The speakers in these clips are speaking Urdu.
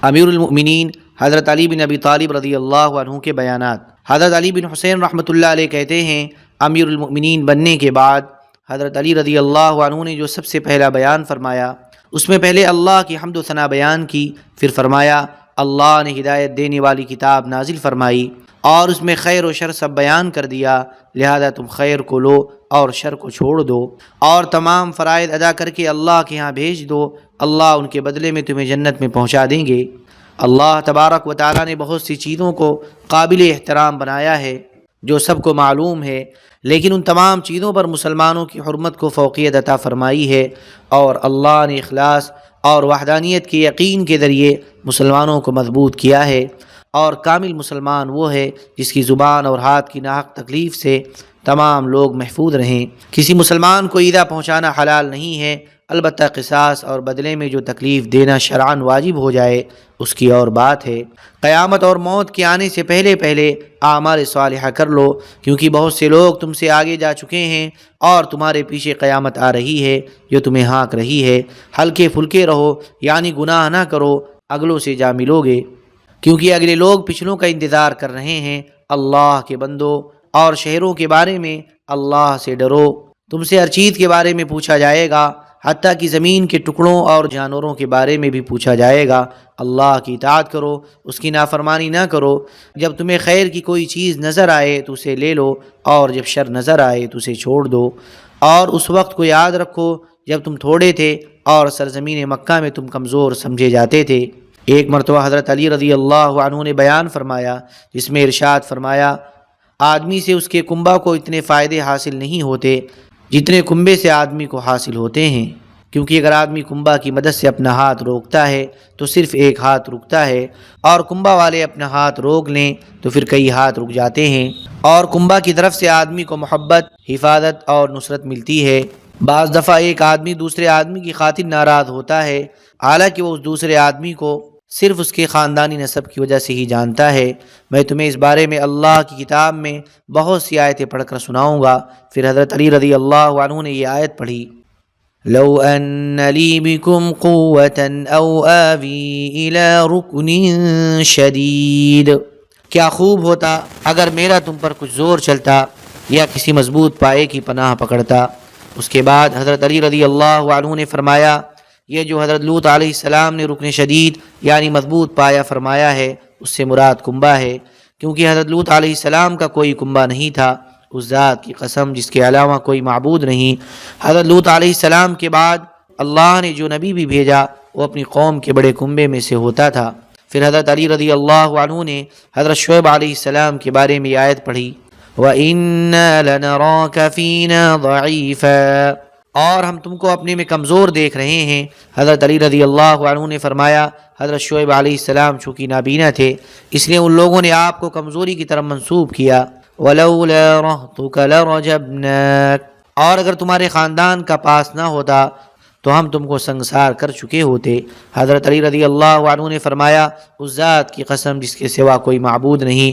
امیر المؤمنین حضرت علی بن ابی طالب رضی اللہ عنہ کے بیانات۔ حضرت علی بن حسین رحمۃ اللہ علیہ کہتے ہیں، امیر المؤمنین بننے کے بعد حضرت علی رضی اللہ عنہ نے جو سب سے پہلا بیان فرمایا، اس میں پہلے اللہ کی حمد و ثنا بیان کی، پھر فرمایا اللہ نے ہدایت دینے والی کتاب نازل فرمائی اور اس میں خیر و شر سب بیان کر دیا، لہذا تم خیر کو لو اور شر کو چھوڑ دو اور تمام فرائض ادا کر کے اللہ کے ہاں بھیج دو، اللہ ان کے بدلے میں تمہیں جنت میں پہنچا دیں گے۔ اللہ تبارک و تعالیٰ نے بہت سی چیزوں کو قابل احترام بنایا ہے جو سب کو معلوم ہے، لیکن ان تمام چیزوں پر مسلمانوں کی حرمت کو فوقیت عطا فرمائی ہے، اور اللہ نے اخلاص اور وحدانیت کے یقین کے ذریعے مسلمانوں کو مضبوط کیا ہے، اور کامل مسلمان وہ ہے جس کی زبان اور ہاتھ کی ناحق تکلیف سے تمام لوگ محفوظ رہیں۔ کسی مسلمان کو ایذا پہنچانا حلال نہیں ہے، البتہ قصاص اور بدلے میں جو تکلیف دینا شرعاً واجب ہو جائے اس کی اور بات ہے۔ قیامت اور موت کے آنے سے پہلے پہلے اعمال صالحہ کر لو، کیونکہ بہت سے لوگ تم سے آگے جا چکے ہیں اور تمہارے پیچھے قیامت آ رہی ہے جو تمہیں ہانک رہی ہے۔ ہلکے پھلکے رہو، یعنی گناہ نہ کرو، اگلوں سے جا ملو گے، کیونکہ اگلے لوگ پچھلوں کا انتظار کر رہے ہیں۔ اللہ کے بندوں اور شہروں کے بارے میں اللہ سے ڈرو، تم سے ہر چیز کے بارے میں پوچھا جائے گا، حتیٰ کہ زمین کے ٹکڑوں اور جانوروں کے بارے میں بھی پوچھا جائے گا۔ اللہ کی اطاعت کرو، اس کی نافرمانی نہ کرو۔ جب تمہیں خیر کی کوئی چیز نظر آئے تو اسے لے لو، اور جب شر نظر آئے تو اسے چھوڑ دو، اور اس وقت کو یاد رکھو جب تم تھوڑے تھے اور سرزمین مکہ میں تم کمزور سمجھے جاتے تھے۔ ایک مرتبہ حضرت علی رضی اللہ عنہ نے بیان فرمایا جس میں ارشاد فرمایا، آدمی سے اس کے کنبہ کو اتنے فائدے حاصل نہیں ہوتے جتنے کنبے سے آدمی کو حاصل ہوتے ہیں، کیونکہ اگر آدمی کنبہ کی مدد سے اپنا ہاتھ روکتا ہے تو صرف ایک ہاتھ رکتا ہے، اور کنبہ والے اپنا ہاتھ روک لیں تو پھر کئی ہاتھ رک جاتے ہیں، اور کنبہ کی طرف سے آدمی کو محبت، حفاظت اور نصرت ملتی ہے۔ بعض دفعہ ایک آدمی دوسرے آدمی کی خاطر ناراض ہوتا ہے، حالانکہ وہ اس دوسرے آدمی کو صرف اس کے خاندانی نسب کی وجہ سے ہی جانتا ہے۔ میں تمہیں اس بارے میں اللہ کی کتاب میں بہت سی آیتیں پڑھ کر سناؤں گا۔ پھر حضرت علی رضی اللہ عنہ نے یہ آیت پڑھی، لو ان لی بکم قوة او آوی الى رکن شدید، کیا خوب ہوتا اگر میرا تم پر کچھ زور چلتا یا کسی مضبوط پائے کی پناہ پکڑتا۔ اس کے بعد حضرت علی رضی اللہ عنہ نے فرمایا، یہ جو حضرت لوط علیہ السلام نے رکن شدید یعنی مضبوط پایا فرمایا ہے، اس سے مراد کنبہ ہے، کیونکہ حضرت لوط علیہ السلام کا کوئی کنبہ نہیں تھا۔ اس ذات کی قسم جس کے علاوہ کوئی معبود نہیں، حضرت لوط علیہ السلام کے بعد اللہ نے جو نبی بھی بھیجا وہ اپنی قوم کے بڑے کنبے میں سے ہوتا تھا۔ پھر حضرت علی رضی اللہ عنہ نے حضرت شعیب علیہ السلام کے بارے میں آیت پڑھی، وَإِنَّا لَنَرَاكَ فِينَا ضَعِيفًا، اور ہم تم کو اپنے میں کمزور دیکھ رہے ہیں۔ حضرت علی رضی اللہ عنہ نے فرمایا، حضرت شعیب علیہ السلام چونکہ نابینا تھے اس لیے ان لوگوں نے آپ کو کمزوری کی طرف منسوب کیا۔ وَلَوْلَا رَهْطُكَ لَرَجَمْنَاكَ، اور اگر تمہارے خاندان کا پاس نہ ہوتا تو ہم تم کو سنگسار کر چکے ہوتے۔ حضرت علی رضی اللہ عنہ نے فرمایا، اس ذات کی قسم جس کے سوا کوئی معبود نہیں،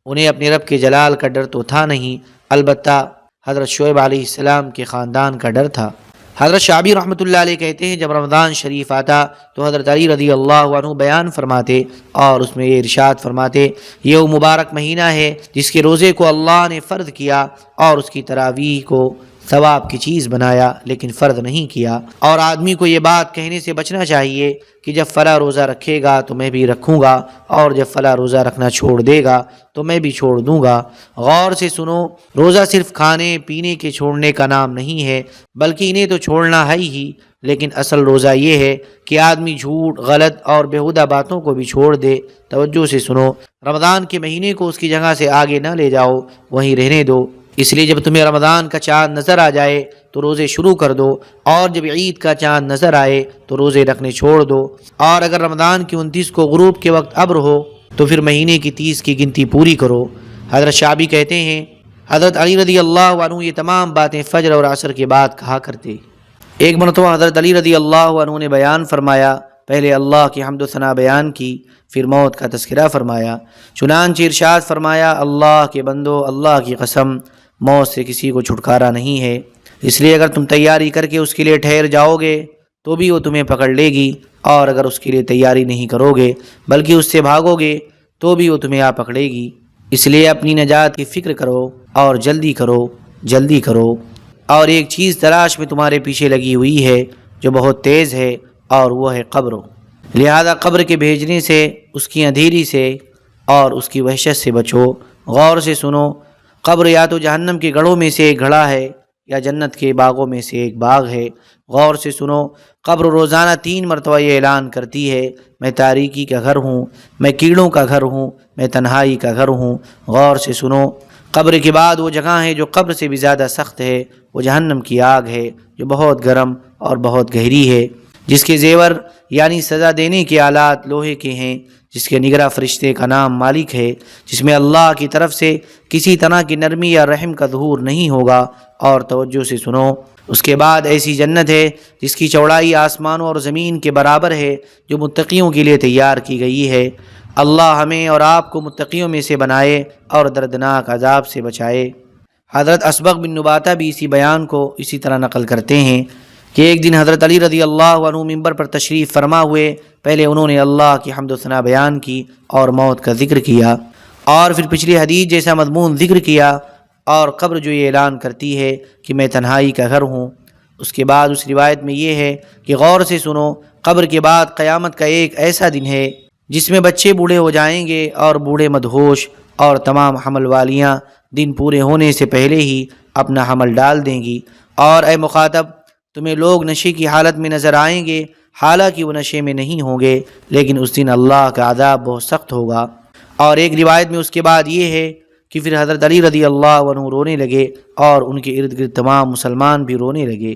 انہیں اپنے رب کے جلال کا ڈر تو تھا نہیں، البتہ حضرت شعیب علیہ السلام کے خاندان کا ڈر تھا۔ حضرت شعبی رحمۃ اللہ علیہ کہتے ہیں، جب رمضان شریف آتا تو حضرت علی رضی اللہ عنہ بیان فرماتے اور اس میں یہ ارشاد فرماتے، یہ وہ مبارک مہینہ ہے جس کے روزے کو اللہ نے فرض کیا اور اس کی تراویح کو ثواب کی چیز بنایا لیکن فرض نہیں کیا، اور آدمی کو یہ بات کہنے سے بچنا چاہیے کہ جب فلاں روزہ رکھے گا تو میں بھی رکھوں گا، اور جب فلاں روزہ رکھنا چھوڑ دے گا تو میں بھی چھوڑ دوں گا۔ غور سے سنو، روزہ صرف کھانے پینے کے چھوڑنے کا نام نہیں ہے، بلکہ انہیں تو چھوڑنا ہے ہی، لیکن اصل روزہ یہ ہے کہ آدمی جھوٹ، غلط اور بیہودہ باتوں کو بھی چھوڑ دے۔ توجہ سے سنو، رمضان کے مہینے کو اس کی جگہ سے آگے نہ لے جاؤ، وہیں رہنے دو۔ اس لیے جب تمہیں رمضان کا چاند نظر آ جائے تو روزے شروع کر دو، اور جب عید کا چاند نظر آئے تو روزے رکھنے چھوڑ دو، اور اگر رمضان کی 29 کو غروب کے وقت ابر ہو تو پھر مہینے کی 30 کی گنتی پوری کرو۔ حضرت شعبی کہتے ہیں، حضرت علی رضی اللہ عنہ یہ تمام باتیں فجر اور عصر کے بعد کہا کرتے۔ ایک مرتبہ حضرت علی رضی اللہ عنہ نے بیان فرمایا، پہلے اللہ کی حمد و ثنا بیان کی، پھر موت کا تذکرہ فرمایا، چنانچہ ارشاد فرمایا، اللہ کے بندو، اللہ کی قسم، موت سے کسی کو چھٹکارا نہیں ہے، اس لیے اگر تم تیاری کر کے اس کے لیے ٹھہر جاؤ گے تو بھی وہ تمہیں پکڑ لے گی، اور اگر اس کے لیے تیاری نہیں کرو گے بلکہ اس سے بھاگو گے تو بھی وہ تمہیں آ پکڑے گی۔ اس لیے اپنی نجات کی فکر کرو اور جلدی کرو، جلدی کرو۔ اور ایک چیز تلاش میں تمہارے پیچھے لگی ہوئی ہے جو بہت تیز ہے، اور وہ ہے قبر۔ لہذا قبر کے بھیجنے سے، اس کی اندھیری سے اور اس کی وحشت سے بچو۔ غور سے سنو، قبر یا تو جہنم کے گڑھوں میں سے ایک گڑھا ہے یا جنت کے باغوں میں سے ایک باغ ہے۔ غور سے سنو، قبر روزانہ 3 مرتبہ یہ اعلان کرتی ہے، میں تاریکی کا گھر ہوں، میں کیڑوں کا گھر ہوں، میں تنہائی کا گھر ہوں۔ غور سے سنو، قبر کے بعد وہ جگہ ہے جو قبر سے بھی زیادہ سخت ہے، وہ جہنم کی آگ ہے جو بہت گرم اور بہت گہری ہے، جس کے زیور یعنی سزا دینے کے آلات لوہے کے ہیں، جس کے نگراں فرشتے کا نام مالک ہے، جس میں اللہ کی طرف سے کسی طرح کی نرمی یا رحم کا ظہور نہیں ہوگا۔ اور توجہ سے سنو، اس کے بعد ایسی جنت ہے جس کی چوڑائی آسمانوں اور زمین کے برابر ہے، جو متقیوں کے لیے تیار کی گئی ہے۔ اللہ ہمیں اور آپ کو متقیوں میں سے بنائے اور دردناک عذاب سے بچائے۔ حضرت اسبغ بن نباتہ بھی اسی بیان کو اسی طرح نقل کرتے ہیں کہ ایک دن حضرت علی رضی اللہ عنہ ممبر پر تشریف فرما ہوئے۔ پہلے انہوں نے اللہ کی حمد و ثنا بیان کی اور موت کا ذکر کیا، اور پھر پچھلی حدیث جیسا مضمون ذکر کیا، اور قبر جو یہ اعلان کرتی ہے کہ میں تنہائی کا گھر ہوں۔ اس کے بعد اس روایت میں یہ ہے کہ غور سے سنو، قبر کے بعد قیامت کا ایک ایسا دن ہے جس میں بچے بوڑھے ہو جائیں گے اور بوڑھے مدہوش، اور تمام حمل والیاں دن پورے ہونے سے پہلے ہی اپنا حمل ڈال دیں گی۔ اور اے مخاطب، تمہیں لوگ نشے کی حالت میں نظر آئیں گے، حالانکہ وہ نشے میں نہیں ہوں گے، لیکن اس دن اللہ کا عذاب بہت سخت ہوگا۔ اور ایک روایت میں اس کے بعد یہ ہے کہ پھر حضرت علی رضی اللہ عنہ رونے لگے اور ان کے ارد گرد تمام مسلمان بھی رونے لگے۔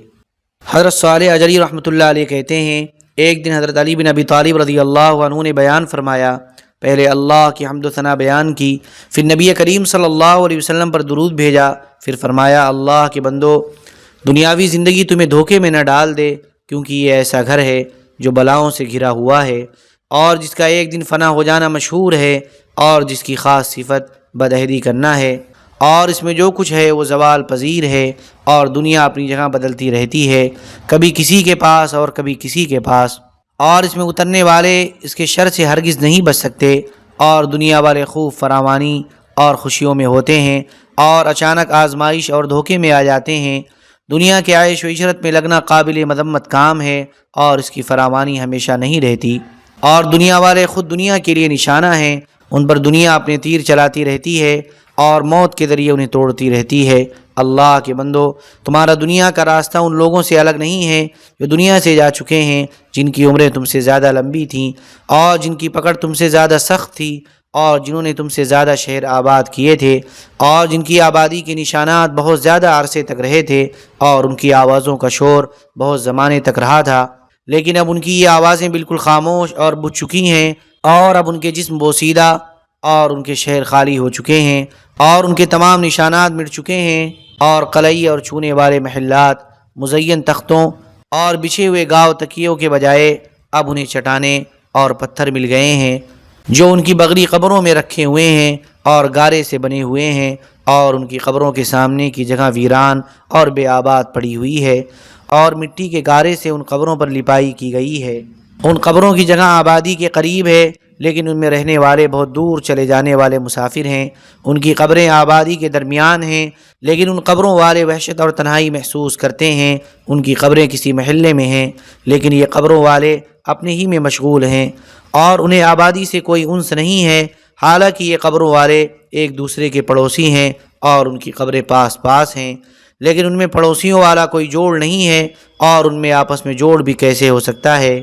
حضرت صالح اجری رحمۃ اللہ علیہ کہتے ہیں، ایک دن حضرت علی بن ابی طالب رضی اللہ عنہ نے بیان فرمایا، پہلے اللہ کی حمد و ثنا بیان کی، پھر نبی کریم صلی اللہ علیہ وسلم پر درود بھیجا، پھر فرمایا، اللہ کے بندو، دنیاوی زندگی تمہیں دھوکے میں نہ ڈال دے، کیونکہ یہ ایسا گھر ہے جو بلاؤں سے گھرا ہوا ہے، اور جس کا ایک دن فنا ہو جانا مشہور ہے، اور جس کی خاص صفت بدعہدی کرنا ہے، اور اس میں جو کچھ ہے وہ زوال پذیر ہے، اور دنیا اپنی جگہ بدلتی رہتی ہے، کبھی کسی کے پاس اور کبھی کسی کے پاس، اور اس میں اترنے والے اس کے شر سے ہرگز نہیں بچ سکتے، اور دنیا والے خوب فراوانی اور خوشیوں میں ہوتے ہیں، اور اچانک آزمائش اور دھوکے میں آ جاتے ہیں۔ دنیا کے عیش و عشرت میں لگنا قابل مذمت کام ہے، اور اس کی فراوانی ہمیشہ نہیں رہتی، اور دنیا والے خود دنیا کے لیے نشانہ ہیں، ان پر دنیا اپنے تیر چلاتی رہتی ہے اور موت کے ذریعے انہیں توڑتی رہتی ہے۔ اللہ کے بندو، تمہارا دنیا کا راستہ ان لوگوں سے الگ نہیں ہے جو دنیا سے جا چکے ہیں، جن کی عمریں تم سے زیادہ لمبی تھیں، اور جن کی پکڑ تم سے زیادہ سخت تھی، اور جنہوں نے تم سے زیادہ شہر آباد کیے تھے، اور جن کی آبادی کے نشانات بہت زیادہ عرصے تک رہے تھے، اور ان کی آوازوں کا شور بہت زمانے تک رہا تھا، لیکن اب ان کی یہ آوازیں بالکل خاموش اور بجھ چکی ہیں، اور اب ان کے جسم بوسیدہ اور ان کے شہر خالی ہو چکے ہیں، اور ان کے تمام نشانات مٹ چکے ہیں، اور قلعی اور چھونے والے محلات، مزین تختوں اور بچھے ہوئے گاؤ تکیوں کے بجائے اب انہیں چٹانیں اور پتھر مل گئے ہیں جو ان کی بغری قبروں میں رکھے ہوئے ہیں اور گارے سے بنے ہوئے ہیں، اور ان کی قبروں کے سامنے کی جگہ ویران اور بے آباد پڑی ہوئی ہے، اور مٹی کے گارے سے ان قبروں پر لپائی کی گئی ہے۔ ان قبروں کی جگہ آبادی کے قریب ہے، لیکن ان میں رہنے والے بہت دور چلے جانے والے مسافر ہیں۔ ان کی قبریں آبادی کے درمیان ہیں، لیکن ان قبروں والے وحشت اور تنہائی محسوس کرتے ہیں۔ ان کی قبریں کسی محلے میں ہیں، لیکن یہ قبروں والے اپنے ہی میں مشغول ہیں، اور انہیں آبادی سے کوئی انس نہیں ہے، حالانکہ یہ قبروں والے ایک دوسرے کے پڑوسی ہیں اور ان کی قبریں پاس پاس ہیں، لیکن ان میں پڑوسیوں والا کوئی جوڑ نہیں ہے، اور ان میں آپس میں جوڑ بھی کیسے ہو سکتا ہے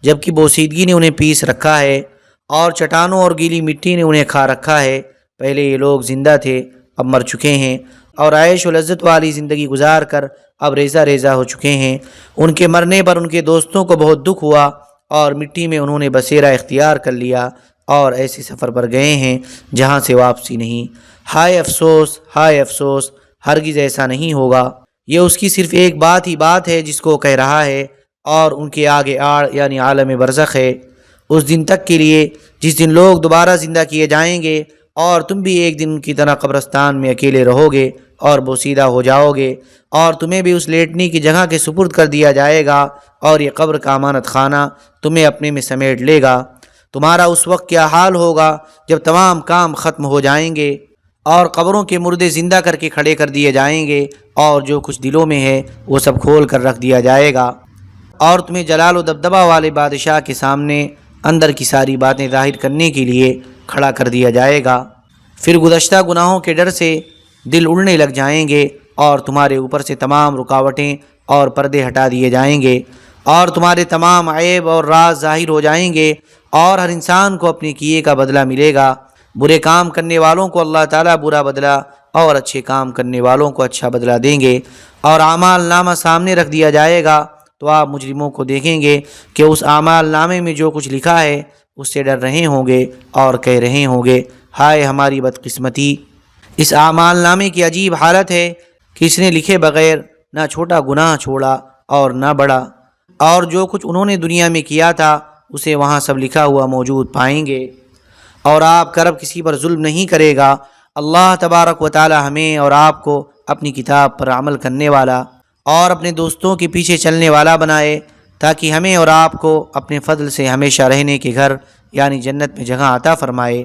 جبکہ بوسیدگی نے انہیں پیس رکھا ہے اور چٹانوں اور گیلی مٹی نے انہیں کھا رکھا ہے۔ پہلے یہ لوگ زندہ تھے، اب مر چکے ہیں، اور عیش و لذت والی زندگی گزار کر اب ریزہ ریزہ ہو چکے ہیں۔ ان کے مرنے پر ان کے دوستوں کو بہت دکھ ہوا، اور مٹی میں انہوں نے بسیرا اختیار کر لیا، اور ایسے سفر پر گئے ہیں جہاں سے واپسی نہیں۔ ہائے افسوس، ہائے افسوس، ہرگز ایسا نہیں ہوگا۔ یہ اس کی صرف ایک بات ہی بات ہے جس کو کہہ رہا ہے، اور ان کے آگے آڑ یعنی عالم برزخ ہے، اس دن تک کے لیے جس دن لوگ دوبارہ زندہ کیے جائیں گے اور تم بھی ایک دن کی طرح قبرستان میں اکیلے رہو گے اور بوسیدہ ہو جاؤ گے، اور تمہیں بھی اس لیٹنے کی جگہ کے سپرد کر دیا جائے گا، اور یہ قبر کا امانت خانہ تمہیں اپنے میں سمیٹ لے گا۔ تمہارا اس وقت کیا حال ہوگا جب تمام کام ختم ہو جائیں گے اور قبروں کے مردے زندہ کر کے کھڑے کر دیے جائیں گے، اور جو کچھ دلوں میں ہے وہ سب کھول کر رکھ دیا جائے گا، اور تمہیں جلال و دبدبہ والے بادشاہ کے سامنے اندر کی ساری باتیں ظاہر کرنے کے لیے کھڑا کر دیا جائے گا۔ پھر گزشتہ گناہوں کے ڈر سے دل اڑنے لگ جائیں گے، اور تمہارے اوپر سے تمام رکاوٹیں اور پردے ہٹا دیے جائیں گے، اور تمہارے تمام عیب اور راز ظاہر ہو جائیں گے، اور ہر انسان کو اپنے کیے کا بدلہ ملے گا۔ برے کام کرنے والوں کو اللہ تعالیٰ برا بدلہ اور اچھے کام کرنے والوں کو اچھا بدلہ دیں گے، اور اعمال نامہ سامنے رکھ دیا جائے گا تو آپ مجرموں کو دیکھیں گے کہ اس اعمال نامے میں جو کچھ لکھا ہے اس سے ڈر رہے ہوں گے اور کہہ رہے ہوں گے، ہائے ہماری بدقسمتی۔ اس اعمال نامے کی عجیب حالت ہے کہ اس نے لکھے بغیر نہ چھوٹا گناہ چھوڑا اور نہ بڑا، اور جو کچھ انہوں نے دنیا میں کیا تھا اسے وہاں سب لکھا ہوا موجود پائیں گے، اور آپ کا رب کسی پر ظلم نہیں کرے گا۔ اللہ تبارک و تعالی ہمیں اور آپ کو اپنی کتاب پر عمل کرنے والا اور اپنے دوستوں کے پیچھے چلنے والا بنائے، تاکہ ہمیں اور آپ کو اپنے فضل سے ہمیشہ رہنے کے گھر یعنی جنت میں جگہ عطا فرمائے۔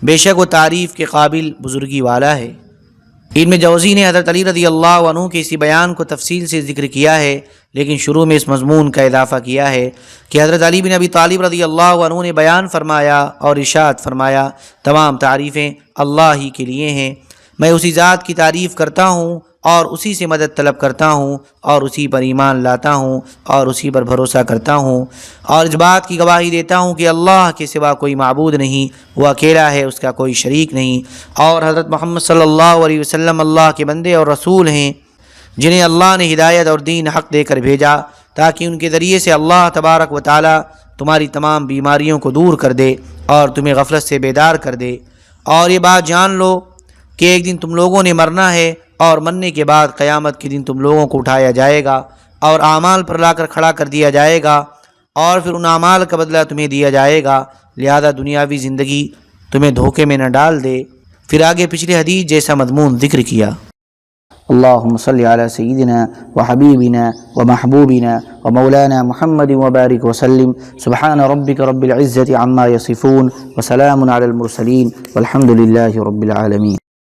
بے شک وہ تعریف کے قابل بزرگی والا ہے۔ ابن جوزی نے حضرت علی رضی اللہ عنہ کے اسی بیان کو تفصیل سے ذکر کیا ہے، لیکن شروع میں اس مضمون کا اضافہ کیا ہے کہ حضرت علی بن ابی طالب رضی اللہ عنہ نے بیان فرمایا اور ارشاد فرمایا، تمام تعریفیں اللہ ہی کے لیے ہیں، میں اسی ذات کی تعریف کرتا ہوں اور اسی سے مدد طلب کرتا ہوں اور اسی پر ایمان لاتا ہوں اور اسی پر بھروسہ کرتا ہوں، اور اس بات کی گواہی دیتا ہوں کہ اللہ کے سوا کوئی معبود نہیں، وہ اکیلا ہے، اس کا کوئی شریک نہیں، اور حضرت محمد صلی اللہ علیہ وسلم اللہ کے بندے اور رسول ہیں جنہیں اللہ نے ہدایت اور دین حق دے کر بھیجا تاکہ ان کے ذریعے سے اللہ تبارک و تعالی تمہاری تمام بیماریوں کو دور کر دے اور تمہیں غفلت سے بیدار کر دے۔ اور یہ بات جان لو کہ ایک دن تم لوگوں نے مرنا ہے، اور مرنے کے بعد قیامت کے دن تم لوگوں کو اٹھایا جائے گا اور اعمال پر لا کر کھڑا کر دیا جائے گا، اور پھر ان اعمال کا بدلہ تمہیں دیا جائے گا، لہذا دنیاوی زندگی تمہیں دھوکے میں نہ ڈال دے۔ پھر آگے پچھلی حدیث جیسا مضمون ذکر کیا۔ اللهم صل على سيدنا وحبيبنا ومحبوبنا ومولانا محمد وبارك وسلم، سبحان ربك رب العزة عما يصفون وسلام على المرسلين والحمد لله رب العالمين۔